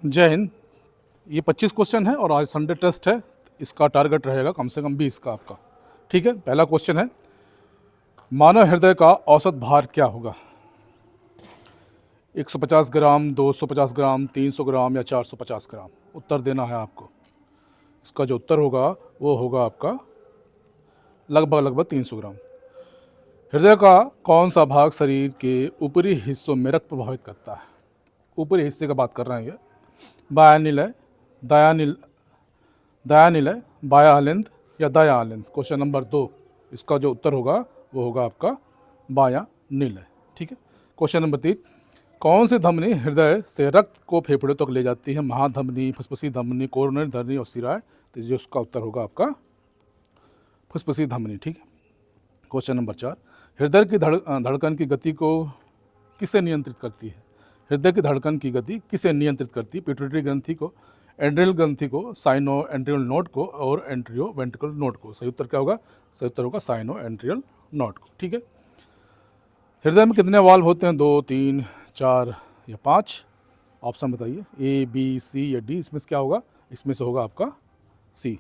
जय हिंद। ये 25 क्वेश्चन है और आज संडे टेस्ट है। इसका टारगेट रहेगा कम से कम 20 का आपका। ठीक है, पहला क्वेश्चन है, मानव हृदय का औसत भार क्या होगा? 150 ग्राम, 250 ग्राम, 300 ग्राम या 450 ग्राम? उत्तर देना है आपको। इसका जो उत्तर होगा वो होगा आपका लगभग 300 ग्राम। हृदय का कौन सा भाग शरीर के ऊपरी हिस्सों में रक्त प्रभावित करता है? ऊपरी हिस्से का बात कर रहे हैं ये। बायां निलय, दायां निलय, बायां आलिंद या दायां आलिंद? क्वेश्चन नंबर 2, इसका जो उत्तर होगा वो होगा आपका बायां निलय। ठीक है। क्वेश्चन नंबर 3, कौन सी धमनी हृदय से रक्त को फेफड़े तक ले जाती है? महाधमनी, फुसफुसी धमनी, कोरोनरी धमनी और सिराए? तो जो उसका उत्तर होगा आपका फुसफुसी धमनी। ठीक है। क्वेश्चन नंबर 4, हृदय की धड़कन की गति को किसे नियंत्रित करती है? हृदय की धड़कन की गति किसे नियंत्रित करती है? पिट्यूटरी ग्रंथि को, एड्रिनल ग्रंथि को, साइनो एंट्रियल नोड को और एंट्रियो वेंट्रिकल नोड को? सही उत्तर क्या होगा? सही उत्तर होगा साइनो एंट्रियल नोड को। ठीक है। हृदय में कितने वाल्व होते हैं? 2, 3, 4 या 5? ऑप्शन बताइए, ए, बी, सी या डी? इसमें से क्या होगा? इसमें से होगा आपका सी।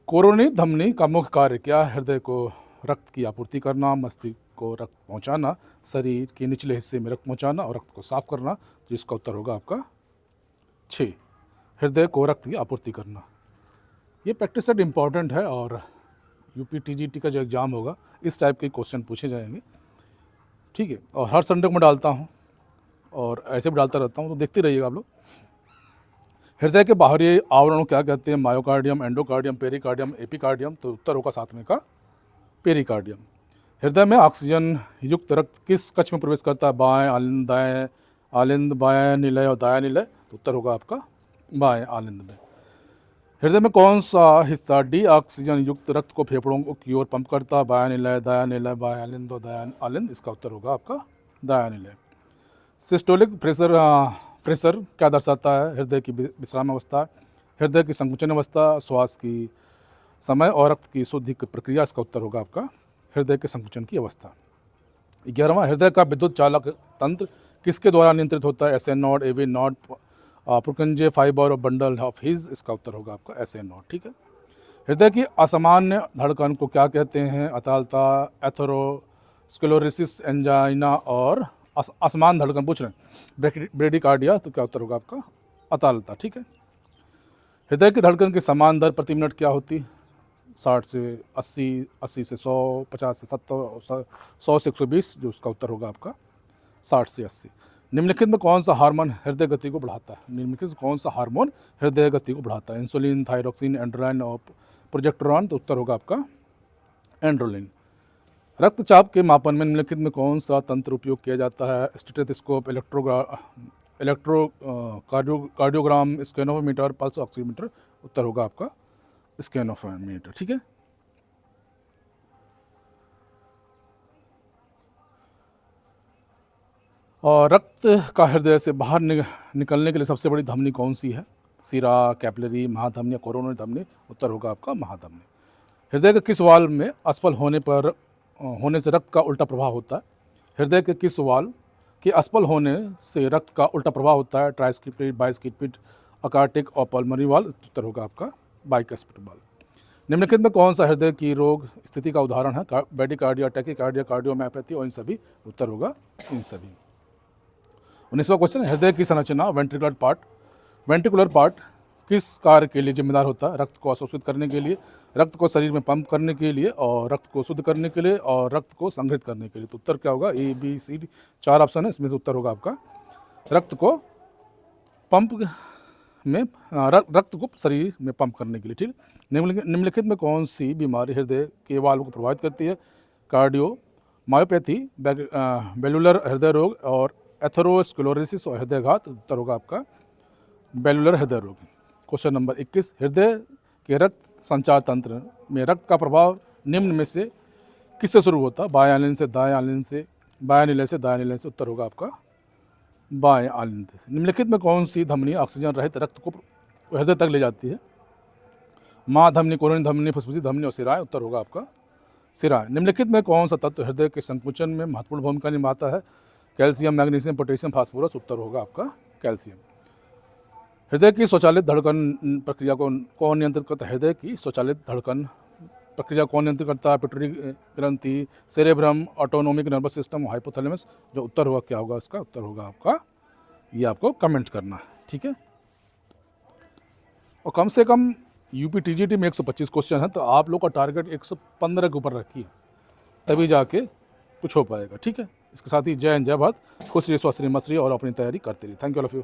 कोरोनरी धमनी का मुख्य कार्य क्या है? हृदय को रक्त की आपूर्ति करना, मस्तिष्क को रक्त पहुंचाना, शरीर के निचले हिस्से में रक्त पहुंचाना और रक्त को साफ करना। तो इसका उत्तर होगा आपका 6, हृदय को रक्त की आपूर्ति करना। ये प्रैक्टिस सेट इम्पॉर्टेंट है और यूपी टीजीटी का जो एग्ज़ाम होगा इस टाइप के क्वेश्चन पूछे जाएंगे। ठीक है। और हर संडे को मैं डालता हूँ और ऐसे भी डालता रहता हूँ, तो देखते रहिएगा आप लोग। हृदय के बाहरी आवरण को क्या कहते हैं? Myocardium, endocardium, pericardium, epicardium? तो उत्तर होगा 7वें का पेरिकार्डियम। हृदय में ऑक्सीजन युक्त रक्त किस कक्ष में प्रवेश करता है? बाएं आलिंद, दाएं आलिंद, बाएं निलय और दायां निलय? तो उत्तर होगा आपका बाएं आलिंद में। हृदय में कौन सा हिस्सा डी ऑक्सीजन युक्त रक्त को फेफड़ों की ओर पंप करता है? बायां निलय, दायां निलय, बाएं आलिंद और दायां आलिंद? इसका उत्तर होगा आपका दायां निलय। सिस्टोलिक प्रेशर क्या दर्शाता है? हृदय की विश्राम अवस्था, हृदय की संकुचन अवस्था, श्वास की समय और रक्त की शुद्धि की प्रक्रिया? इसका उत्तर होगा आपका हृदय के संकुचन की अवस्था। 11वां, हृदय का विद्युत चालक तंत्र किसके द्वारा नियंत्रित होता है? S N node, AV node, Purkinje, fibre और बंडल ऑफ हिज? इसका उत्तर होगा आपका एस एन नोड। ठीक है। हृदय की असामान्य धड़कन को क्या कहते हैं? अतालता, एथेरोस्क्लेरोसिस, एंजाइना और असमान धड़कन पूछ रहे हैं, ब्रेडिकार्डिया? तो क्या उत्तर होगा आपका अतालता। ठीक है। हृदय की धड़कन की समान दर प्रति मिनट क्या होती है? 60 से 80, 80 से 100, 50 से 70, 100 से 120? जो उसका उत्तर होगा आपका 60 से 80। निम्नलिखित में कौन सा हार्मोन हृदय गति को बढ़ाता है? निम्नलिखित कौन सा हार्मोन हृदय गति को बढ़ाता है? इंसुलिन, थायरोक्सिन, एंड्रोलिन और प्रोजेस्टेरॉन? तो उत्तर होगा आपका एंड्रोलिन। रक्तचाप के मापन में निम्नलिखित में कौन सा तंत्र उपयोग किया जाता है? Stethoscope, cardiogram, scanometer, pulse oximeter? उत्तर होगा आपका स्कैनोमीटर। ठीक है। और रक्त का हृदय से बाहर निकलने के लिए सबसे बड़ी धमनी कौन सी है? सिरा, कैपिलरी, महाधमनी या कोरोनरी धमनी? उत्तर होगा आपका महाधमनी। हृदय के किस वाल्व में असफल होने से रक्त का उल्टा प्रवाह होता है? हृदय के किस वाल्व के असफल होने से रक्त का उल्टा प्रवाह होता है? ट्राइस्किपिड, बाइस्किपिड, अकार्टिक और पल्मोनरी वाल्व? उत्तर होगा आपका बाइस्किपिड वाल्व। निम्नलिखित में कौन सा हृदय की रोग स्थिति का उदाहरण है? ब्रेडिकार्डिया, टैकीकार्डिया, कार्डियोमायोपैथी और इन सभी? उत्तर होगा इन सभी। 19वां क्वेश्चन, हृदय की संरचना वेंट्रिकुलर पार्ट किस कार्य के लिए जिम्मेदार होता है? रक्त को अवशोषित करने के लिए, रक्त को शरीर में पंप करने के लिए और रक्त को शुद्ध करने के लिए और रक्त को संग्रहित करने के लिए? तो उत्तर क्या होगा? ए, बी, सी, डी? 4 ऑप्शन है, इसमें से उत्तर होगा आपका रक्त को पंप में रक्त को शरीर में पंप करने के लिए। ठीक। निम्नलिखित में कौन सी बीमारी हृदय के वाल्व को प्रभावित करती है? कार्डियोमायोपैथी, बेलुलर हृदय रोग और एथेरोस्क्लेरोसिस और हृदयघात? उत्तर होगा आपका बेलुलर हृदय रोग। क्वेश्चन नंबर 21, हृदय के रक्त संचार तंत्र में रक्त का प्रभाव निम्न में से किससे शुरू होता है? बाएं आलिंद से, दाएं आलिंद से, बाएं निलय से, दाएं निलय से? उत्तर होगा आपका बाएं आलिंद से। निम्नलिखित में कौन सी धमनी ऑक्सीजन रहित रक्त को हृदय तक ले जाती है? महाधमनी, कोरोनरी धमनी, फुसफुसी धमनी और सिराएं? उत्तर होगा आपका सिराएं। निम्नलिखित में कौन सा तत्व हृदय के संकुचन में महत्वपूर्ण भूमिका निभाता है? Calcium, magnesium, potassium, phosphorus? उत्तर होगा आपका कैल्शियम। हृदय की स्वचालित धड़कन प्रक्रिया को कौन नियंत्रित करता है? हृदय की स्वचालित धड़कन प्रक्रिया कौन नियंत्रित करता है? पिट्यूटरी ग्रंथि, cerebrum, autonomic nervous system, hypothalamus. जो उत्तर होगा क्या होगा इसका? उत्तर होगा आपका, ये आपको कमेंट करना है, ठीक है। और कम से कम यूपी टीजीटी में 125 क्वेश्चन है, तो आप लोग का टारगेट 115 के ऊपर रखिए, तभी जाके कुछ हो पाएगा, ठीक है। इसके साथ ही जय हिंद, जय भारत, खुश रहिए, स्वस्थ रहिए, मस्त रहिए और अपनी तैयारी करते रहिए। Thank you all of you.